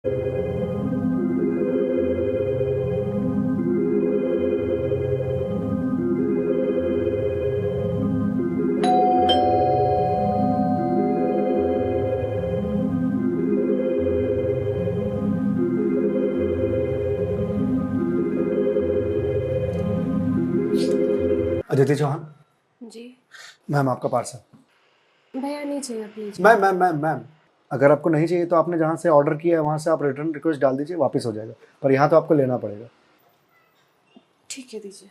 अदिति चौहान। जी ma'am आपका parcel. भैया नहीं चाहिए प्लीज। मैम अगर आपको नहीं चाहिए तो आपने जहाँ से ऑर्डर किया है वहाँ से आप रिटर्न रिक्वेस्ट डाल दीजिए, वापस हो जाएगा, पर यहाँ तो आपको लेना पड़ेगा। ठीक है दीजिए।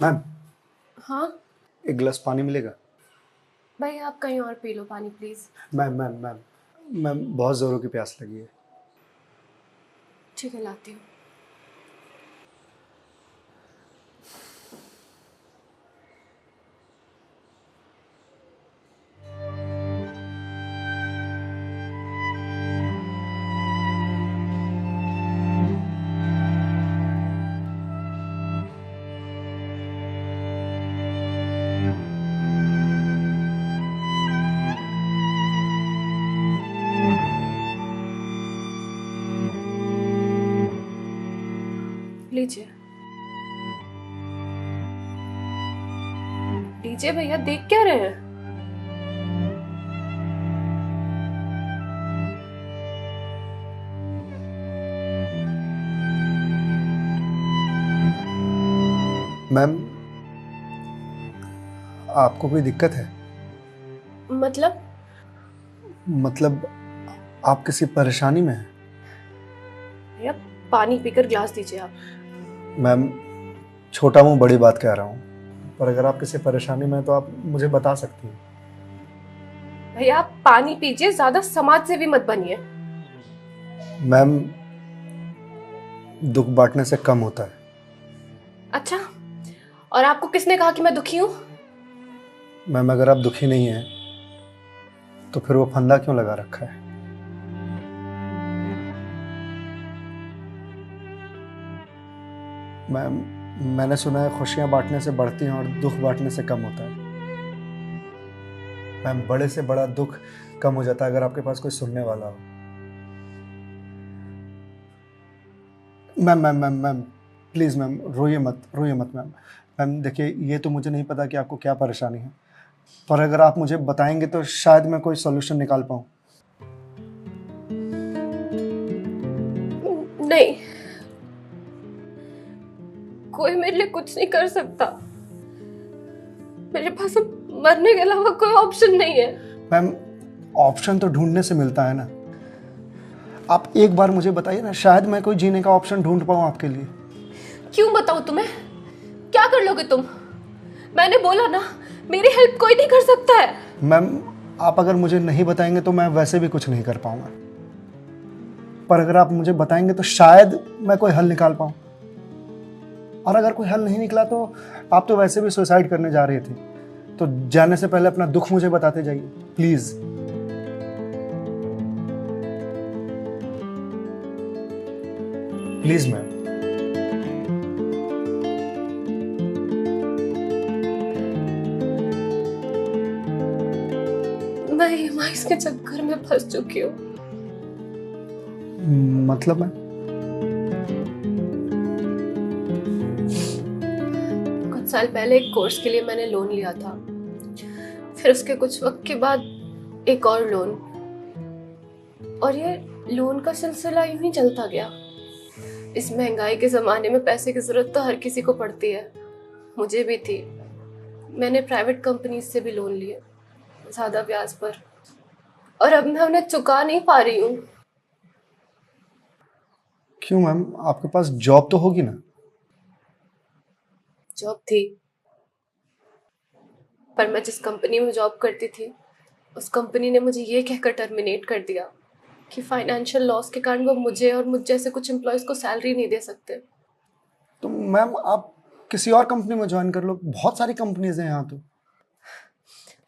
मैम हाँ एक गिलास पानी मिलेगा? भैया आप कहीं और पी लो पानी प्लीज। मैम बहुत ज़ोरों की प्यास लगी है। ठीक है लाती हूँ। लीजिए लीजिए भैया, देख क्या रहे हैं? मैम आपको कोई दिक्कत है? मतलब आप किसी परेशानी में हैं? भैया पानी पीकर ग्लास दीजिए आप। मैम छोटा मुंह बड़ी बात कह रहा हूँ, पर अगर आप किसी परेशानी में हैं तो आप मुझे बता सकती हैं। भैया आप पानी पीजिए, ज्यादा समाज से भी मत बनिए। मैम दुख बांटने से कम होता है। अच्छा, और आपको किसने कहा कि मैं दुखी हूँ? मैम अगर आप दुखी नहीं हैं तो फिर वो फंदा क्यों लगा रखा है? मैम मैंने सुना है खुशियां बांटने से बढ़ती हैं और दुख बांटने से कम होता है। मैम बड़े से बड़ा दुख कम हो जाता है अगर आपके पास कोई सुनने वाला हो। मैम प्लीज़ मैम रोइए मत मैम। मैम देखिए ये तो मुझे नहीं पता कि आपको क्या परेशानी है, पर अगर आप मुझे बताएंगे तो शायद मैं कोई सॉल्यूशन निकाल पाऊँ। नहीं, कोई मेरे लिए कुछ नहीं कर सकता। मेरे पास अब मरने के अलावा कोई ऑप्शन नहीं है। मैम ऑप्शन तो ढूंढने से मिलता है ना। आप एक बार मुझे बताइए ना, शायद मैं कोई जीने का ऑप्शन ढूंढ पाऊँ आपके लिए। क्यों बताऊं तुम्हें? क्या कर लोगे तुम? मैंने बोला ना, मेरी हेल्प कोई नहीं कर सकता है। मैम आप अगर मुझे नहीं बताएंगे तो मैं वैसे भी कुछ नहीं कर पाऊंगा, पर अगर आप मुझे बताएंगे तो शायद मैं कोई हल निकाल पाऊं। और अगर कोई हल नहीं निकला तो आप तो वैसे भी सुसाइड करने जा रहे थे, तो जाने से पहले अपना दुख मुझे बताते जाइए प्लीज। Please ma'am. मैं ईएमआईज़ के चक्कर में फंस चुकी हूँ। मतलब मैं कुछ साल पहले एक कोर्स के लिए मैंने लोन लिया था, फिर उसके कुछ वक्त के बाद एक और लोन, और ये लोन का सिलसिला यूं ही चलता गया। इस महंगाई के जमाने में पैसे की जरूरत तो हर किसी को पड़ती है, मुझे भी थी। मैंने प्राइवेट कंपनी से भी लोन लिए, ज्यादा ब्याज पर, और अब मैं उन्हें चुका नहीं पा रही हूँ। क्यों मैम, आपके पास जॉब तो होगी ना? जॉब थी, पर मैं जिस कंपनी में जॉब करती थी उस कंपनी ने मुझे ये कहकर टर्मिनेट कर दिया कि फाइनेंशियल लॉस के कारण वो मुझे और मुझ जैसे कुछ एम्प्लॉयज को सैलरी नहीं दे सकते। तो मैम आप किसी और कंपनी में ज्वाइन कर लो, बहुत सारी कंपनीज हैं यहाँ तो।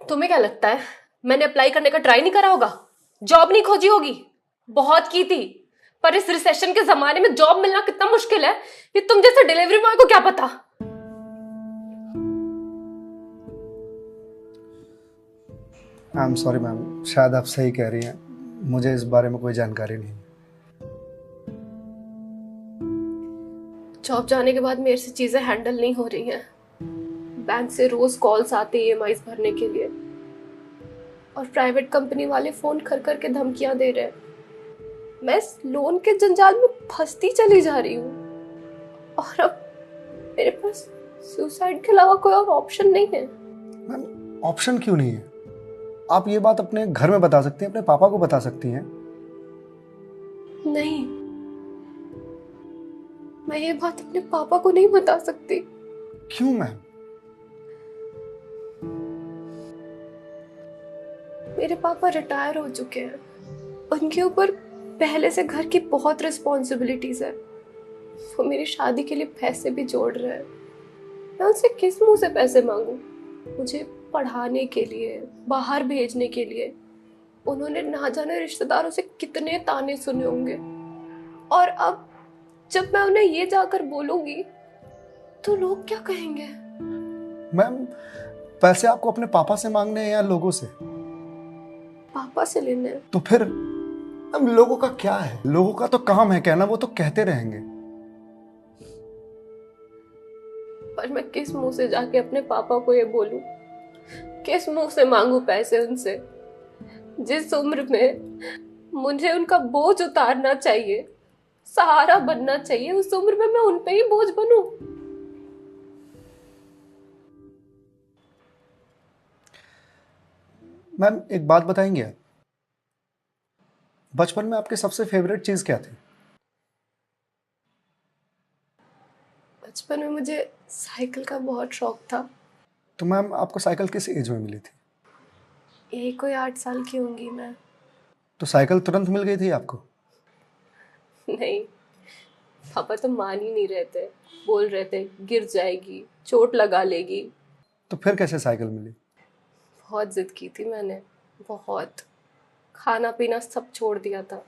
तुम्हें क्या लगता है मैंने अप्लाई करने का ट्राई नहीं करा होगा? जॉब नहीं खोजी होगी? बहुत की थी, पर इस रिसेशन के जमाने में जॉब मिलना कितना मुश्किल है ये तुम जैसे डिलीवरी बॉय को क्या पता। आई एम सॉरी मैम, शायद आप सही कह रही हैं, मुझे इस बारे में कोई जानकारी नहीं है। जॉब जाने के बाद मेरे से चीजें हैंडल नहीं हो रही हैं। बैंक से रोज कॉल्स आते ईएमआईज भरने के लिए, और प्राइवेट कंपनी वाले फोन कर कर के धमकियां दे रहे हैं। मैं इस लोन के जंजाल में फंसती चली जा रही हूँ, और अब मेरे पास सुसाइड के अलावा कोई और ऑप्शन नहीं है। मैम, ऑप्शन क्यों नहीं है? आप ये बात अपने घर में बता सकती हैं, अपने पापा को बता सकती हैं। नहीं, मैं ये बात अपने पापा को नहीं बता सकती। क्यों मैम? मेरे पापा रिटायर हो चुके हैं, उनके ऊपर पहले से घर की बहुत रिस्पॉन्सिबिलिटीज है। वो मेरी शादी के लिए पैसे भी जोड़ रहे हैं। मैं उनसे किस मुंह से पैसे मांगू? मुझे पढ़ाने के लिए, बाहर भेजने के लिए उन्होंने ना जाने रिश्तेदारों से कितने ताने सुने होंगे, और अब जब मैं उन्हें ये जाकर बोलूंगी तो लोग क्या कहेंगे? मैम, पैसे आपको अपने पापा से मांगने हैं या लोगों से? पापा से लेने हैं। तो फिर अब लोगों का क्या है? लोगों का तो काम है कहना, वो तो कहते रहेंगे। पर मैं किस मुंह से जाके अपने पापा को ये बोलूं? किस मुंह से मांगू पैसे उनसे? जिस उम्र में मुझे उनका बोझ उतारना चाहिए, सहारा बनना चाहिए, उस उम्र में मैं उन पे ही बोझ बनूं? मैम, एक बात बताएंगे आप? बचपन में आपकी सबसे फेवरेट चीज क्या थी? बचपन में मुझे साइकिल का बहुत शौक था। तो मैम, आपको साइकिल किस एज में मिली थी? यही कोई 8 साल की होंगी मैं। तो साइकिल तुरंत मिल गई थी आपको? नहीं, पापा तो मान ही नहीं रहे थे। बोल रहे थे गिर जाएगी, चोट लगा लेगी। तो फिर कैसे साइकिल मिली? बहुत जिद की थी मैंने, बहुत। खाना पीना सब छोड़ दिया था।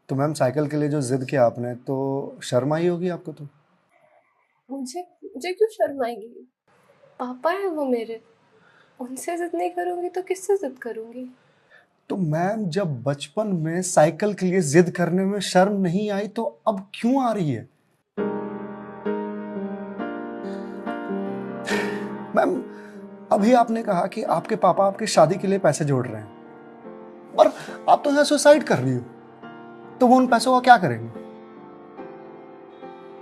तो मैम, साइकिल के लिए जो जिद किया आपने, तो शर्म आई होगी आपको? तो मुझे मुझे क्यों शर्म आएगी? पापा है वो मेरे, उनसे जिद नहीं करूंगी तो किससे जिद करूंगी? तो मैम, जब बचपन में साइकिल के लिए जिद करने में शर्म नहीं आई, तो अब क्यों आ रही है? मैम, अभी आपने कहा कि आपके पापा आपकी शादी के लिए पैसे जोड़ रहे हैं, पर आप तो यहाँ सुसाइड कर रही हो, तो वो उन पैसों का क्या करेंगे?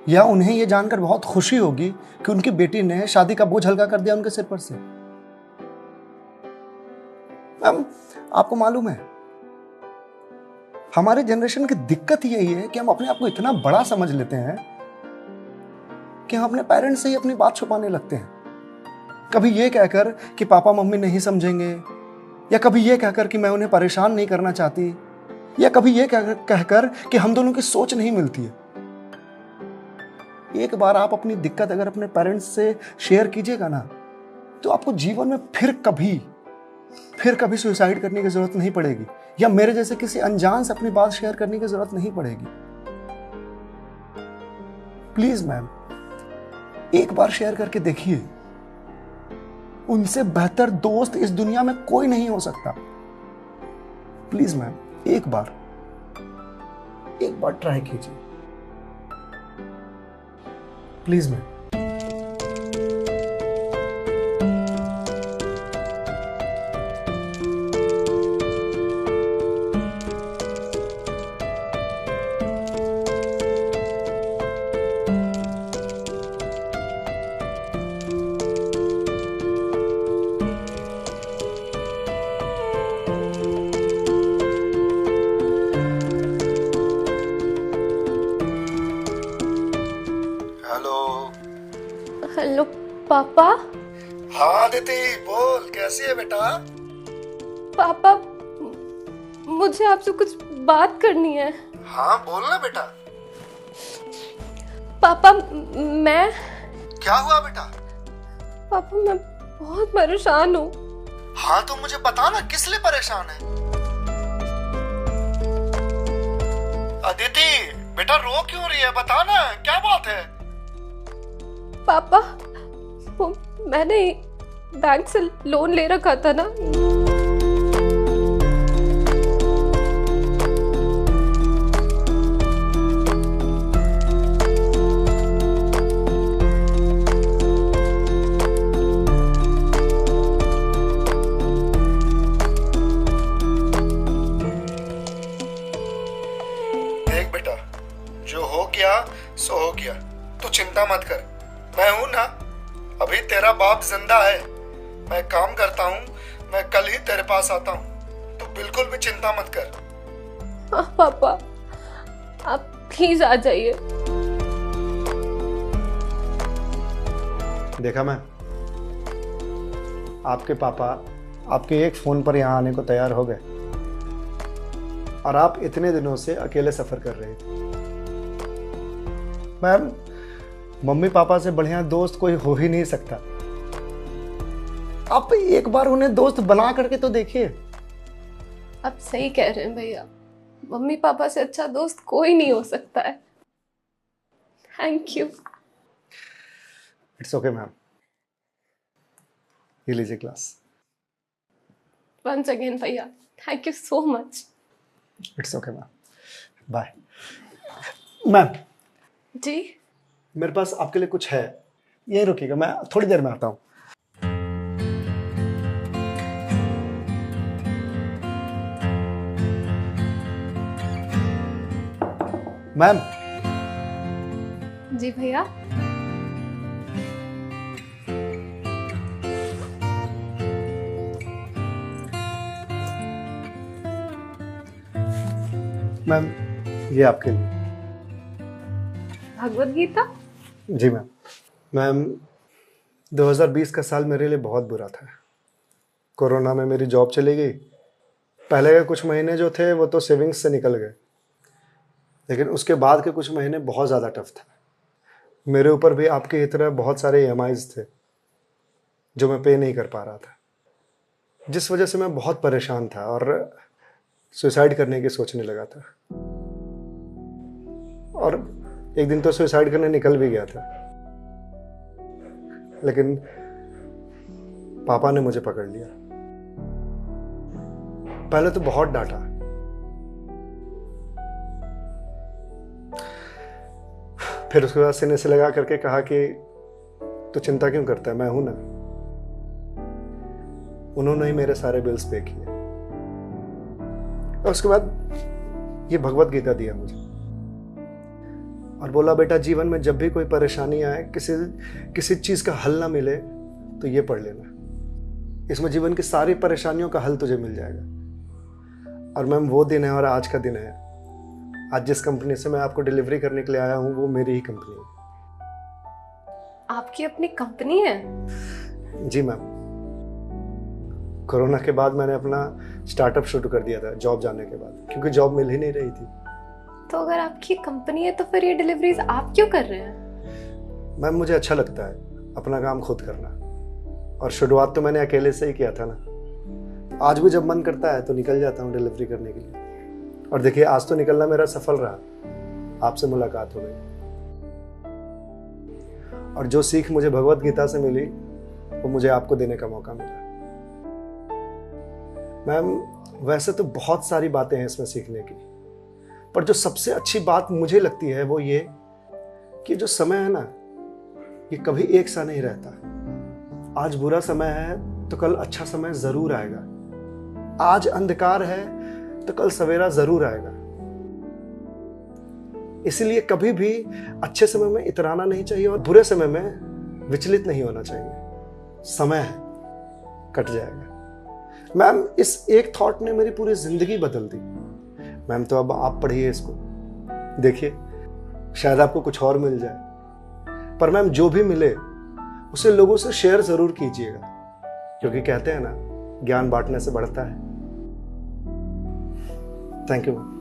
या उन्हें यह जानकर बहुत खुशी होगी कि उनकी बेटी ने शादी का बोझ हल्का कर दिया उनके सिर पर से। मैम, आपको मालूम है, हमारे जनरेशन की दिक्कत यही है कि हम अपने आप को इतना बड़ा समझ लेते हैं कि हम अपने पेरेंट्स से ही अपनी बात छुपाने लगते हैं। कभी ये कहकर कि पापा मम्मी नहीं समझेंगे, या कभी ये कहकर कि मैं उन्हें परेशान नहीं करना चाहती, या कभी ये कहकर कि हम दोनों की सोच नहीं मिलती है। एक बार आप अपनी दिक्कत अगर अपने पेरेंट्स से शेयर कीजिएगा ना, तो आपको जीवन में फिर कभी सुसाइड करने की जरूरत नहीं पड़ेगी, या मेरे जैसे किसी अनजान से अपनी बात शेयर करने की जरूरत नहीं पड़ेगी। प्लीज मैम, एक बार शेयर करके देखिए। उनसे बेहतर दोस्त इस दुनिया में कोई नहीं हो सकता। प्लीज मैम, एक बार ट्राई कीजिए, प्लीज मैम। हेलो पापा। हाँ दीदी, बोल, कैसी है बेटा? पापा, मुझे आपसे कुछ बात करनी है। हाँ बोल ना बेटा। पापा, मैं क्या हुआ बेटा? पापा, मैं बहुत परेशान हूँ। हाँ तो मुझे बता ना, किस लिए परेशान है? अदिति बेटा, रो क्यों रही है? बता ना, क्या बात है? पापा, वो मैंने बैंक से लोन ले रखा था ना, सो हो गया, तू चिंता मत कर, मैं हूं ना। अभी तेरा बाप जिंदा है, मैं काम करता हूँ, मैं कल ही तेरे पास आता हूँ, तू बिल्कुल भी चिंता मत कर। हाँ पापा, आप प्लीज आ जाइए। देखा मैं, आपके पापा आपके एक फोन पर यहाँ आने को तैयार हो गए और आप इतने दिनों से अकेले सफर कर रहे थे। मैम, मम्मी पापा से बढ़िया दोस्त कोई हो ही नहीं सकता। आप एक बार उन्हें दोस्त बना करके तो देखिए। आप सही कह रहे हैं भैया, मम्मी पापा से अच्छा दोस्त कोई नहीं हो सकता है। Thank you. It's okay ma'am, ये लीजिए क्लास। वंस अगेन भैया, thank you so much. It's okay ma'am, bye. Ma'am, जी मेरे पास आपके लिए कुछ है, यहीं रुकिएगा, मैं थोड़ी देर में आता हूँ। मैम। जी भैया। मैम, ये आपके लिए। भगवत गीता? जी मैम। मैम, 2020 का साल मेरे लिए बहुत बुरा था। कोरोना में मेरी जॉब चली गई। पहले के कुछ महीने जो थे वो तो सेविंग्स से निकल गए, लेकिन उसके बाद के कुछ महीने बहुत ज़्यादा टफ था। मेरे ऊपर भी आपके ही तरह बहुत सारे EMIs थे जो मैं पे नहीं कर पा रहा था, जिस वजह से मैं बहुत परेशान था और सुसाइड करने की सोचने लगा था। और एक दिन तो सुसाइड करने निकल भी गया था, लेकिन पापा ने मुझे पकड़ लिया। पहले तो बहुत डांटा, फिर उसके बाद सीने से लगा करके कहा कि तू चिंता क्यों करता है, मैं हूं ना। उन्होंने ही मेरे सारे बिल्स पे किए और उसके बाद ये भगवत गीता दिया मुझे और बोला, बेटा जीवन में जब भी कोई परेशानी आए, किसी चीज का हल ना मिले तो ये पढ़ लेना। इसमें जीवन की सारी परेशानियों का हल तुझे मिल जाएगा। और मैम, वो दिन है और आज का दिन है। आज जिस कंपनी से मैं आपको डिलीवरी करने के लिए आया हूं वो मेरी ही कंपनी है। आपकी अपनी कंपनी है? जी मैम। कोरोना के बाद मैंने अपना स्टार्टअप शुरू कर दिया था जॉब जाने के बाद, क्योंकि जॉब मिल ही नहीं रही थी। तो अगर आपकी कंपनी है तो फिर ये डिलीवरीज आप क्यों कर रहे हैं? मैम, मुझे अच्छा लगता है अपना काम खुद करना, और शुरुआत तो मैंने अकेले से ही किया था ना। आज भी जब मन करता है तो निकल जाता हूँ डिलीवरी करने के लिए। और देखिए, आज तो निकलना मेरा सफल रहा, आपसे मुलाकात हो गई। और जो सीख मुझे भगवत गीता से मिली वो मुझे आपको देने का मौका मिला। मैम, वैसे तो बहुत सारी बातें हैं इसमें सीखने की, पर जो सबसे अच्छी बात मुझे लगती है वो ये कि जो समय है ना, ये कभी एक सा नहीं रहता। आज बुरा समय है तो कल अच्छा समय जरूर आएगा। आज अंधकार है तो कल सवेरा जरूर आएगा। इसलिए कभी भी अच्छे समय में इतराना नहीं चाहिए और बुरे समय में विचलित नहीं होना चाहिए। समय है, कट जाएगा। मैम, इस एक थॉट ने मेरी पूरी जिंदगी बदल दी। मैम, तो अब आप पढ़िए इसको, देखिए शायद आपको कुछ और मिल जाए। पर मैम, जो भी मिले उसे लोगों से शेयर जरूर कीजिएगा, क्योंकि कहते हैं ना, ज्ञान बांटने से बढ़ता है। Thank you ma'am.